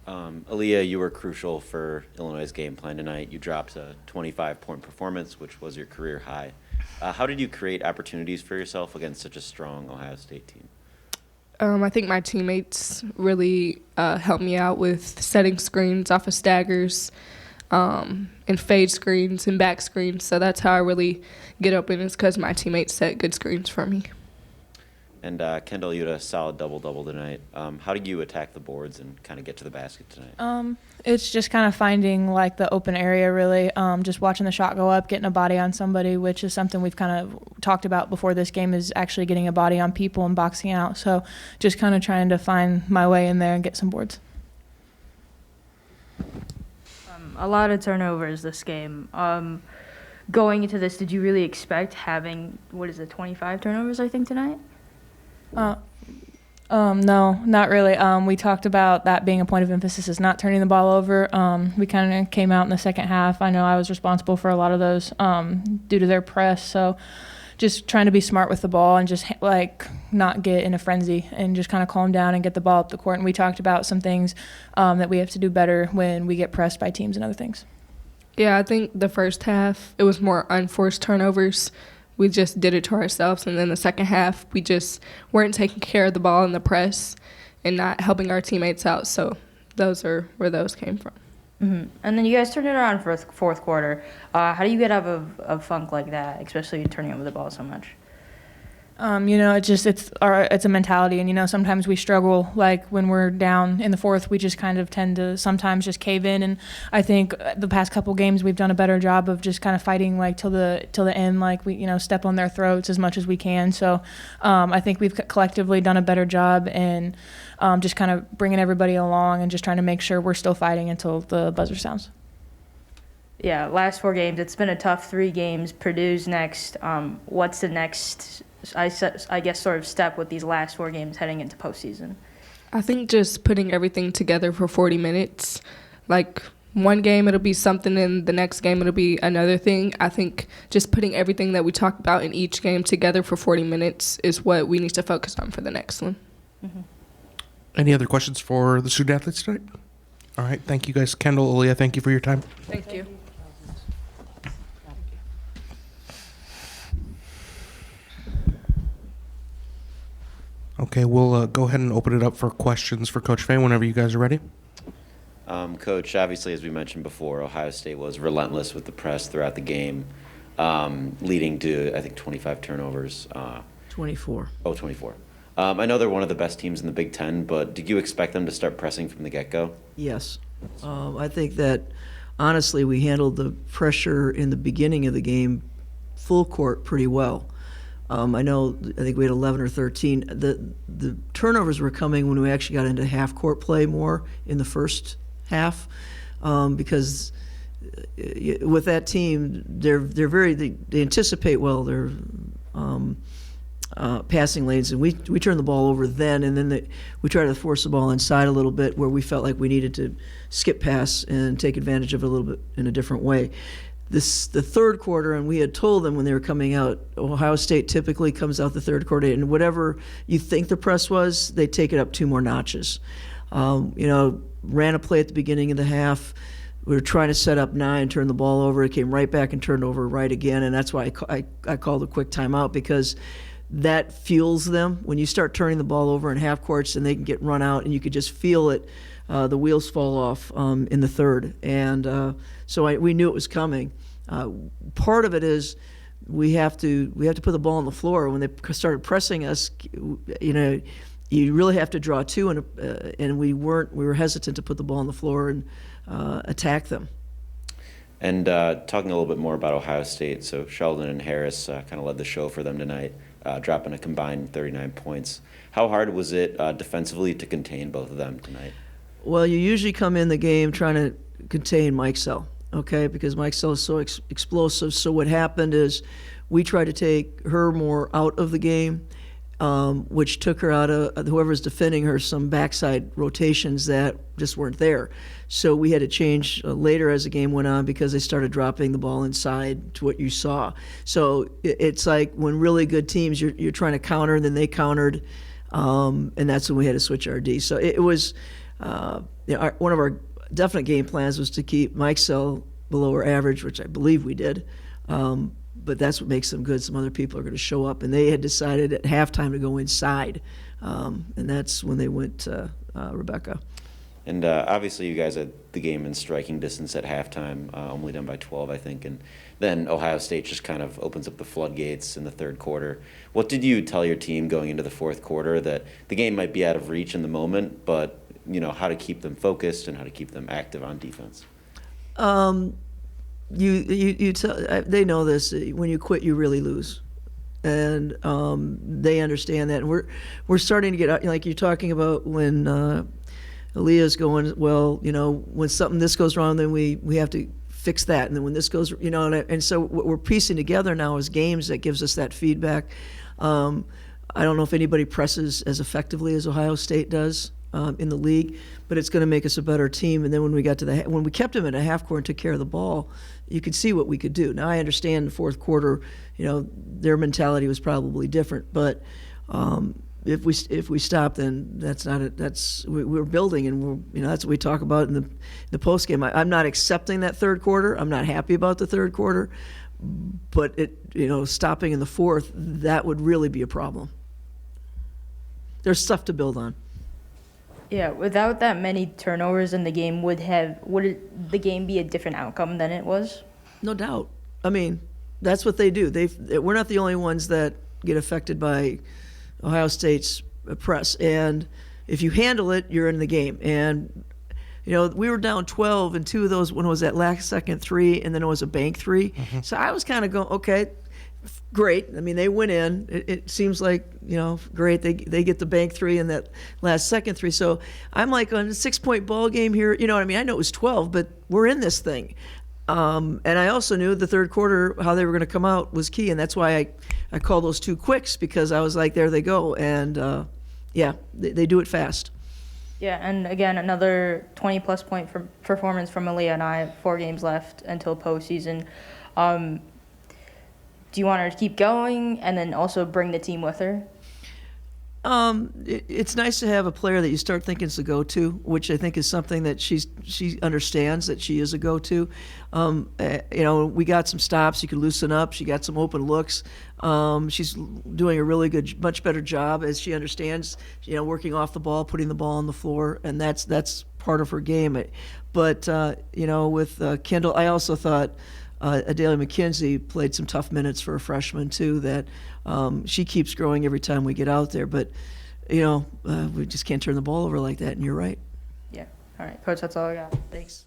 Aaliyah, you were crucial for Illinois' game plan tonight. You dropped a 25-point performance, which was your career high. How did you create opportunities for yourself against such a strong Ohio State team? I think my teammates really helped me out with setting screens off of staggers and fade screens and back screens. So that's how I really get open, is because my teammates set good screens for me. And Kendall, you had a solid double-double tonight. How did you attack the boards and kind of get to the basket tonight? It's just kind of finding like the open area, really. Just watching the shot go up, getting a body on somebody, which is something we've kind of talked about before this game, is actually getting a body on people and boxing out. So just kind of trying to find my way in there and get some boards. A lot of turnovers this game. Going into this, did you really expect having, 25 turnovers, I think, tonight? No, not really. We talked about that being a point of emphasis, is not turning the ball over. We kind of came out in the second half. I know I was responsible for a lot of those due to their press. So just trying to be smart with the ball and just like not get in a frenzy and just kind of calm down and get the ball up the court. And we talked about some things that we have to do better when we get pressed by teams and other things. Yeah, I think the first half, it was more unforced turnovers. We just did it to ourselves. And then the second half, we just weren't taking care of the ball in the press and not helping our teammates out. So those are where those came from. Mm-hmm. And then you guys turned it around for the fourth quarter. How do you get out of a funk like that, especially turning over the ball so much? It's a mentality, and sometimes we struggle. Like when we're down in the fourth, we just kind of tend to sometimes just cave in. And I think the past couple games we've done a better job of just kind of fighting like till the end. Like we step on their throats as much as we can. So I think we've collectively done a better job and just kind of bringing everybody along and just trying to make sure we're still fighting until the buzzer sounds. Yeah, last 4 games. It's been a tough 3 games. Purdue's next. What's the next, I guess, sort of step with these last 4 games heading into postseason? I think just putting everything together for 40 minutes. Like one game it'll be something and the next game it'll be another thing. I think just putting everything that we talk about in each game together for 40 minutes is what we need to focus on for the next one. Mm-hmm. Any other questions for the student athletes tonight? All right, thank you guys. Kendall, Aaliyah, thank you for your time. Thank you. Okay, we'll go ahead and open it up for questions for Coach Fahey whenever you guys are ready. Coach, obviously, as we mentioned before, Ohio State was relentless with the press throughout the game, leading to, I think, 25 turnovers. 24. Oh, 24. I know they're one of the best teams in the Big Ten, but did you expect them to start pressing from the get-go? Yes. I think that, honestly, we handled the pressure in the beginning of the game full court pretty well. I think we had 11 or 13. The turnovers were coming when we actually got into half-court play more in the first half, because with that team, they anticipate well their passing lanes, and we turned the ball over then, and then we tried to force the ball inside a little bit where we felt like we needed to skip pass and take advantage of it a little bit in a different way. The third quarter, and we had told them when they were coming out, Ohio State typically comes out the third quarter, and whatever you think the press was, they take it up 2 more notches. Ran a play at the beginning of the half. We were trying to set up 9, turn the ball over. It came right back and turned over right again, and that's why I called a quick timeout, because that fuels them. When you start turning the ball over in half courts and they can get run out, and you could just feel it, the wheels fall off in the third. And so we knew it was coming. Part of it is we have to put the ball on the floor. When they started pressing us, you really have to draw 2, and we were hesitant to put the ball on the floor and attack them. And talking a little bit more about Ohio State, so Sheldon and Harris kind of led the show for them tonight, dropping a combined 39 points. How hard was it defensively to contain both of them tonight? Well, you usually come in the game trying to contain Mike Sell, okay, because Mike Sell is so explosive. So what happened is we tried to take her more out of the game, which took her out of whoever's defending her some backside rotations that just weren't there. So we had to change later as the game went on because they started dropping the ball inside to what you saw. So it's like when really good teams, you're trying to counter, and then they countered, and that's when we had to switch our D. So it was one of our definite game plans was to keep Mike Sell below our average, which I believe we did. But that's what makes them good. Some other people are going to show up, and they had decided at halftime to go inside, and that's when they went to Rebecca. And obviously, you guys had the game in striking distance at halftime, only down by 12, I think. And then Ohio State just kind of opens up the floodgates in the third quarter. What did you tell your team going into the fourth quarter, that the game might be out of reach in the moment, but how to keep them focused and how to keep them active on defense? You tell, they know this. When you quit, you really lose, and they understand that. And we're starting to get, like you're talking about when Aaliyah's going, well, when this goes wrong, then we have to fix that, and then when this goes, and so what we're piecing together now is games that gives us that feedback. I don't know if anybody presses as effectively as Ohio State does in the league, but it's going to make us a better team. And then when we kept them in a half court and took care of the ball, you could see what we could do. Now I understand the fourth quarter, their mentality was probably different, but if we stop, then we're building, and that's what we talk about in the post game. I'm not accepting that third quarter. I'm not happy about the third quarter, but stopping in the fourth, that would really be a problem. There's stuff to build on. Yeah, without that many turnovers in the game, would the game be a different outcome than it was? No doubt. I mean, that's what they do. We're not the only ones that get affected by Ohio State's press, and if you handle it, you're in the game. And we were down 12, and two of those, one was that last second three, and then it was a bank three. Mm-hmm. So I was kind of going, okay, great. I mean, they went in. It seems like, great. They get the bank three and that last second three. So I'm like on a 6-point ball game here. You know what I mean? I know it was 12, but we're in this thing. And I also knew the third quarter, how they were going to come out was key. And that's why I called those two quicks, because I was like, there they go. And they do it fast. Yeah, and again, another 20-plus point performance from Aaliyah and I, 4 games left until postseason. Do you want her to keep going and then also bring the team with her? It's nice to have a player that you start thinking is a go-to, which I think is something that she understands that she is a go-to. We got some stops. You could loosen up. She got some open looks. She's doing a really good, much better job, as she understands, working off the ball, putting the ball on the floor, and that's part of her game. But, with Kendall, I also thought Adalia McKenzie played some tough minutes for a freshman too, that she keeps growing every time we get out there. But, we just can't turn the ball over like that, and you're right. Yeah. All right, Coach, that's all I got. Thanks.